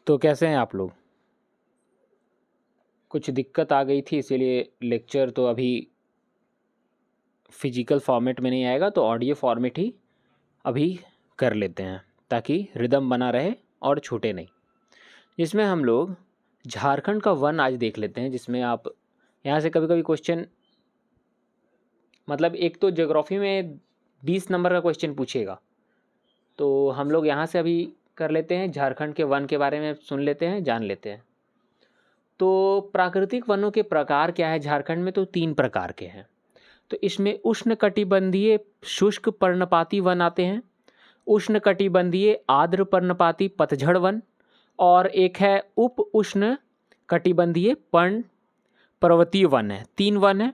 तो कैसे हैं आप लोग? कुछ दिक्कत आ गई थी इसीलिए लेक्चर तो अभी फिजिकल फॉर्मेट में नहीं आएगा, तो ऑडियो फॉर्मेट ही अभी कर लेते हैं ताकि रिदम बना रहे और छूटे नहीं। जिसमें हम लोग झारखंड का वन आज देख लेते हैं, जिसमें आप यहाँ से कभी कभी क्वेश्चन, मतलब एक तो ज्योग्राफी में 20 नंबर का क्वेश्चन पूछेगा, तो हम लोग यहाँ से अभी कर लेते हैं। झारखंड के वन के बारे में सुन लेते हैं, जान लेते हैं। तो प्राकृतिक वनों के प्रकार क्या है झारखंड में? तो 3 प्रकार के हैं। तो इसमें उष्णकटिबंधीय शुष्क पर्णपाती वन आते हैं, उष्णकटिबंधीय आर्द्र पर्णपाती पतझड़ वन, और एक है उप उष्ण कटिबंधीय पर्ण पर्वतीय वन है। 3 वन है।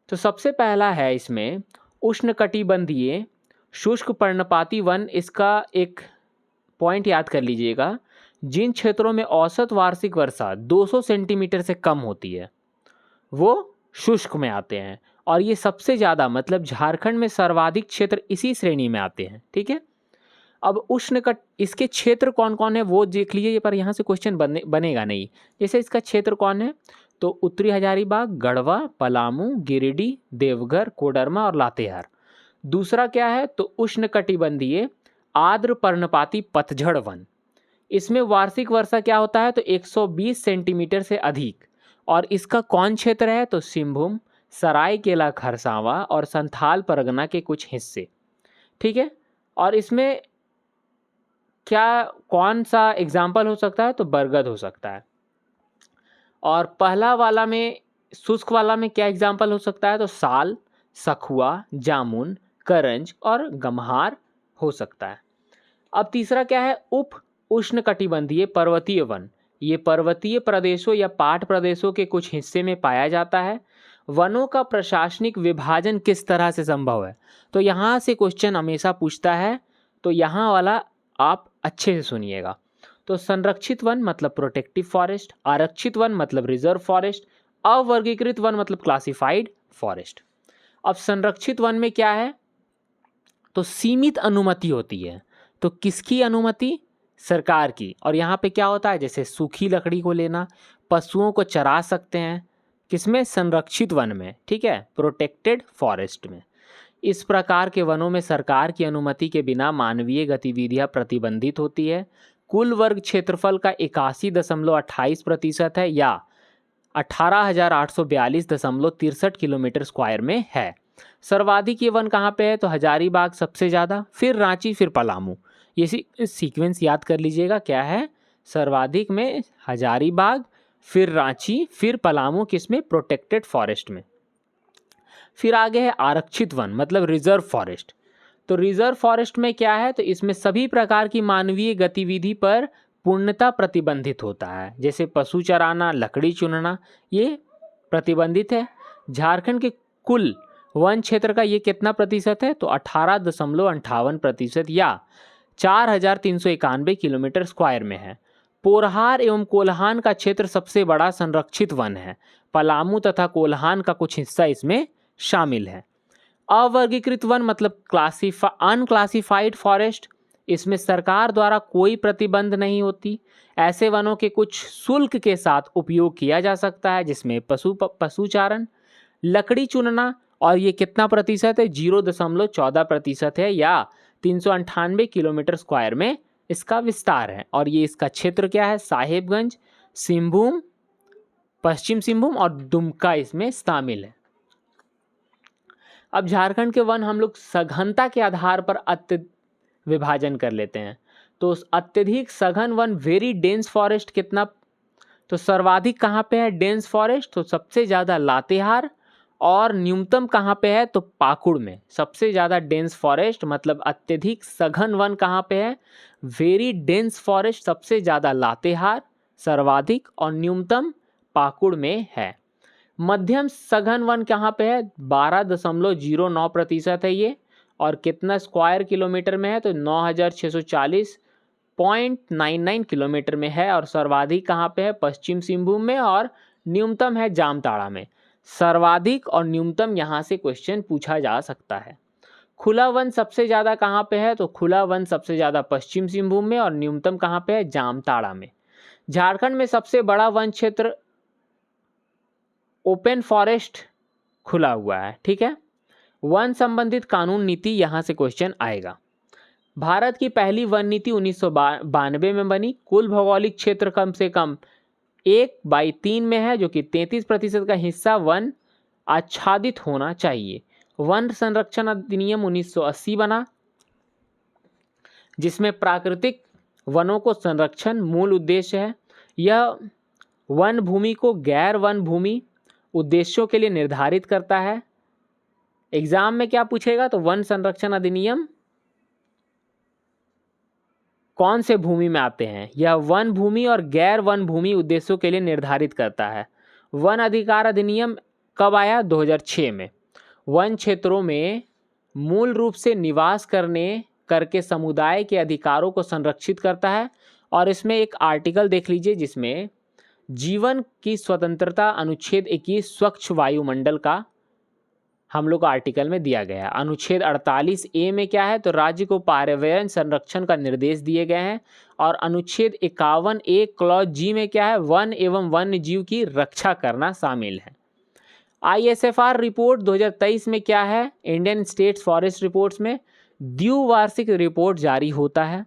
तो सबसे पहला है इसमें उष्णकटिबंधीय शुष्क पर्णपाती वन। इसका एक पॉइंट याद कर लीजिएगा, जिन क्षेत्रों में औसत वार्षिक वर्षा 200 सेंटीमीटर से कम होती है वो शुष्क में आते हैं, और ये सबसे ज़्यादा, मतलब झारखंड में सर्वाधिक क्षेत्र इसी श्रेणी में आते हैं। ठीक है, अब उष्णकट इसके क्षेत्र कौन कौन है वो देख लीजिए, पर यहाँ से क्वेश्चन बनेगा नहीं। जैसे इसका क्षेत्र कौन है, तो उत्तरी हजारीबाग, गढ़वा, पलामू, गिरिडीह, देवघर, कोडरमा और लातेहार। दूसरा क्या है, तो उष्णकटिबंधीय आर्द्र पर्णपाती पतझड़ वन। इसमें वार्षिक वर्षा क्या होता है, तो 120 सेंटीमीटर से अधिक, और इसका कौन क्षेत्र है, तो सिंहभूम, सरायकेला खरसावां और संथाल परगना के कुछ हिस्से। ठीक है, और इसमें क्या कौन सा एग्जाम्पल हो सकता है, तो बरगद हो सकता है। और पहला वाला में, शुष्क वाला में क्या एग्जाम्पल हो सकता है, तो साल, सखुआ, जामुन, करंज और गम्हार हो सकता है। अब तीसरा क्या है, उप उष्णकटिबंधीय पर्वतीय वन। ये पर्वतीय प्रदेशों या पाठ प्रदेशों के कुछ हिस्से में पाया जाता है। वनों का प्रशासनिक विभाजन किस तरह से संभव है, तो यहाँ से क्वेश्चन हमेशा पूछता है, तो यहाँ वाला आप अच्छे से सुनिएगा। तो संरक्षित वन मतलब प्रोटेक्टिव फॉरेस्ट, आरक्षित वन मतलब रिजर्व फॉरेस्ट, अवर्गीकृत वन मतलब क्लासिफाइड फॉरेस्ट। अब संरक्षित वन में क्या है, तो सीमित अनुमति होती है। तो किसकी अनुमति? सरकार की। और यहाँ पे क्या होता है, जैसे सूखी लकड़ी को लेना, पशुओं को चरा सकते हैं, किसमें? संरक्षित वन में। ठीक है, प्रोटेक्टेड फॉरेस्ट में। इस प्रकार के वनों में सरकार की अनुमति के बिना मानवीय गतिविधियां प्रतिबंधित होती है। कुल वर्ग क्षेत्रफल का 81.28% है, या 18,842.63 किलोमीटर स्क्वायर में है। सर्वाधिक ये वन कहाँ पे है, तो हजारीबाग सबसे ज़्यादा, फिर रांची, फिर पलामू। ये सीक्वेंस याद कर लीजिएगा, क्या है, सर्वाधिक में हजारीबाग, फिर रांची, फिर पलामू, किसमें? प्रोटेक्टेड फॉरेस्ट में। फिर आगे है आरक्षित वन मतलब रिजर्व फॉरेस्ट। तो रिजर्व फॉरेस्ट में क्या है, तो इसमें सभी प्रकार की मानवीय गतिविधि पर पूर्णतः प्रतिबंधित होता है, जैसे पशु चराना, लकड़ी चुनना, ये प्रतिबंधित है। झारखंड के कुल वन क्षेत्र का ये कितना प्रतिशत है, तो 18.58% या 4,391 किलोमीटर स्क्वायर में है। पोरहार एवं कोल्हान का क्षेत्र सबसे बड़ा संरक्षित वन है। पलामू तथा कोल्हान का कुछ हिस्सा इसमें शामिल है। अवर्गीकृत वन मतलब अनक्लासिफाइड फॉरेस्ट। इसमें सरकार द्वारा कोई प्रतिबंध नहीं होती। ऐसे वनों के कुछ शुल्क के साथ उपयोग किया जा सकता है, जिसमें पशुचारण, लकड़ी चुनना, और ये कितना प्रतिशत है, 0.14% है, या 398 किलोमीटर स्क्वायर में इसका विस्तार है। और ये इसका क्षेत्र क्या है, साहेबगंज, सिंहभूम, पश्चिम सिंहभूम और दुमका इसमें शामिल है। अब झारखंड के वन हम लोग सघनता के आधार पर विभाजन कर लेते हैं। तो अत्यधिक सघन वन वेरी डेंस फॉरेस्ट कितना, तो सर्वाधिक कहाँ पे है डेंस फॉरेस्ट, तो सबसे ज़्यादा लातेहार, और न्यूनतम कहाँ पे है, तो पाकुड़ में। सबसे ज़्यादा डेंस फॉरेस्ट मतलब अत्यधिक सघन वन कहाँ पे है, वेरी डेंस फॉरेस्ट सबसे ज़्यादा लातेहार, सर्वाधिक, और न्यूनतम पाकुड़ में है। मध्यम सघन वन कहाँ पे है, 12.09% है ये, और कितना स्क्वायर किलोमीटर में है, तो 9,640.99 किलोमीटर में है। और सर्वाधिक कहाँ पे है, पश्चिम सिंहभूम में, और न्यूनतम है जामताड़ा में। सर्वाधिक और न्यूनतम यहाँ से क्वेश्चन पूछा जा सकता है। खुला वन सबसे ज़्यादा कहाँ पे है, तो खुला वन सबसे ज़्यादा पश्चिम सिंहभूम में, और न्यूनतम कहाँ पे है, जामताड़ा में। झारखंड में सबसे बड़ा वन क्षेत्र ओपन फॉरेस्ट खुला हुआ है, ठीक है। वन संबंधित कानून नीति यहाँ से क्वेश्चन आएगा। भारत की पहली वन नीति 1992 में बनी। कुल भौगोलिक क्षेत्र कम से कम 1/3 में है, जो कि 33% का हिस्सा वन आच्छादित होना चाहिए। वन संरक्षण अधिनियम 1980 बना, जिसमें प्राकृतिक वनों को संरक्षण मूल उद्देश्य है। यह वन भूमि को गैर वन भूमि उद्देश्यों के लिए निर्धारित करता है। एग्जाम में क्या पूछेगा, तो वन संरक्षण अधिनियम कौन से भूमि में आते हैं? यह वन भूमि और गैर वन भूमि उद्देश्यों के लिए निर्धारित करता है। वन अधिकार अधिनियम कब आया? 2006 में। वन क्षेत्रों में मूल रूप से निवास करके समुदाय के अधिकारों को संरक्षित करता है। और इसमें एक आर्टिकल देख लीजिए जिसमें जीवन की स्वतंत्रता अनुच्छेद 21 स्वच्छ वायुमंडल का हम लोग आर्टिकल में दिया गया है। अनुच्छेद 48A में क्या है, तो राज्य को पर्यावरण संरक्षण का निर्देश दिए गए हैं। और अनुच्छेद 51A क्लॉज जी में क्या है, वन एवं वन्य जीव की रक्षा करना शामिल है। ISFR रिपोर्ट 2023 में क्या है, इंडियन स्टेट्स फॉरेस्ट रिपोर्ट्स में द्विवार्षिक रिपोर्ट जारी होता है।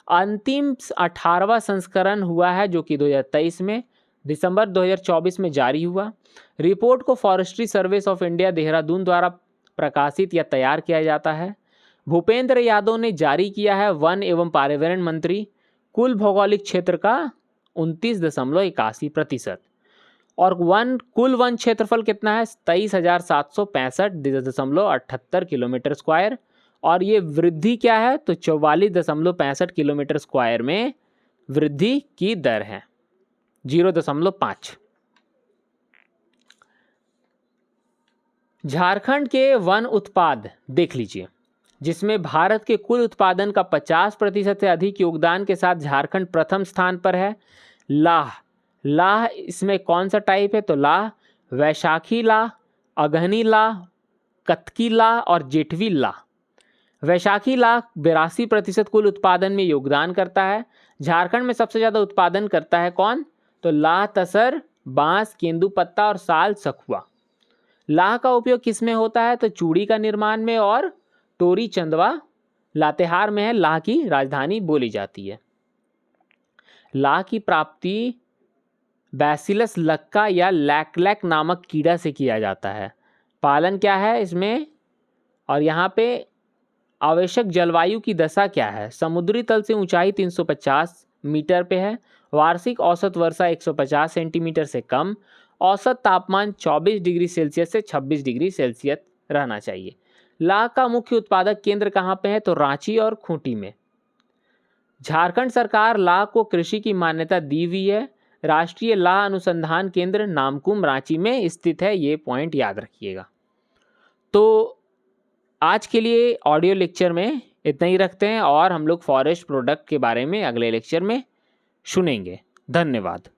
अंतिम 18वां संस्करण हुआ है, जो कि 2023 में दिसंबर 2024 में जारी हुआ। रिपोर्ट को forestry service of India Dehradun द्वारा प्रकाशित या तैयार किया जाता है। भूपेंद्र यादव ने जारी किया है। वन एवं पर्यावरण मंत्री। कुल भौगोलिक क्षेत्र का 29.81%। और कुल वन क्षेत्रफल कितना है, 23,765.78 किलोमीटर स्क्वायर। और ये वृद्धि क्या है, तो 44.65 किलोमीटर स्क्वायर में वृद्धि की दर है, 0.5। झारखंड के वन उत्पाद देख लीजिए, जिसमें भारत के कुल उत्पादन का 50% से अधिक योगदान के साथ झारखंड प्रथम स्थान पर है। लाह इसमें कौन सा टाइप है, तो लाह, वैशाखी लाह, अगहनी लाह, कतकी लाह और जेठवी लाह। वैशाखी लाह 82% कुल उत्पादन में योगदान करता है। झारखंड में सबसे ज़्यादा उत्पादन करता है कौन, तो लाह, तसर, बांस, केंदुपत्ता और साल, सखुआ। लाह का उपयोग किस में होता है, तो चूड़ी का निर्माण में और टोरी चंदवा लातेहार में है। लाह की राजधानी बोली जाती है। लाह की प्राप्ति बैसिलस लक्का या लैकलैक नामक कीड़ा से किया जाता है। पालन क्या है इसमें, और यहाँ पे आवश्यक जलवायु की दशा क्या है, समुद्री तल से ऊंचाई 350 मीटर पे है। वार्षिक औसत वर्षा 150 सेंटीमीटर से कम। औसत तापमान 24 डिग्री सेल्सियस से 26 डिग्री सेल्सियस रहना चाहिए। लाह का मुख्य उत्पादक केंद्र कहाँ पे है, तो रांची और खूंटी में। झारखंड सरकार लाह को कृषि की मान्यता दी हुई है। राष्ट्रीय लाह अनुसंधान केंद्र नामकुम रांची में स्थित है, ये पॉइंट याद रखिएगा। तो आज के लिए ऑडियो लेक्चर में इतना ही रखते हैं, और हम लोग फॉरेस्ट प्रोडक्ट के बारे में अगले लेक्चर में सुनेंगे। धन्यवाद।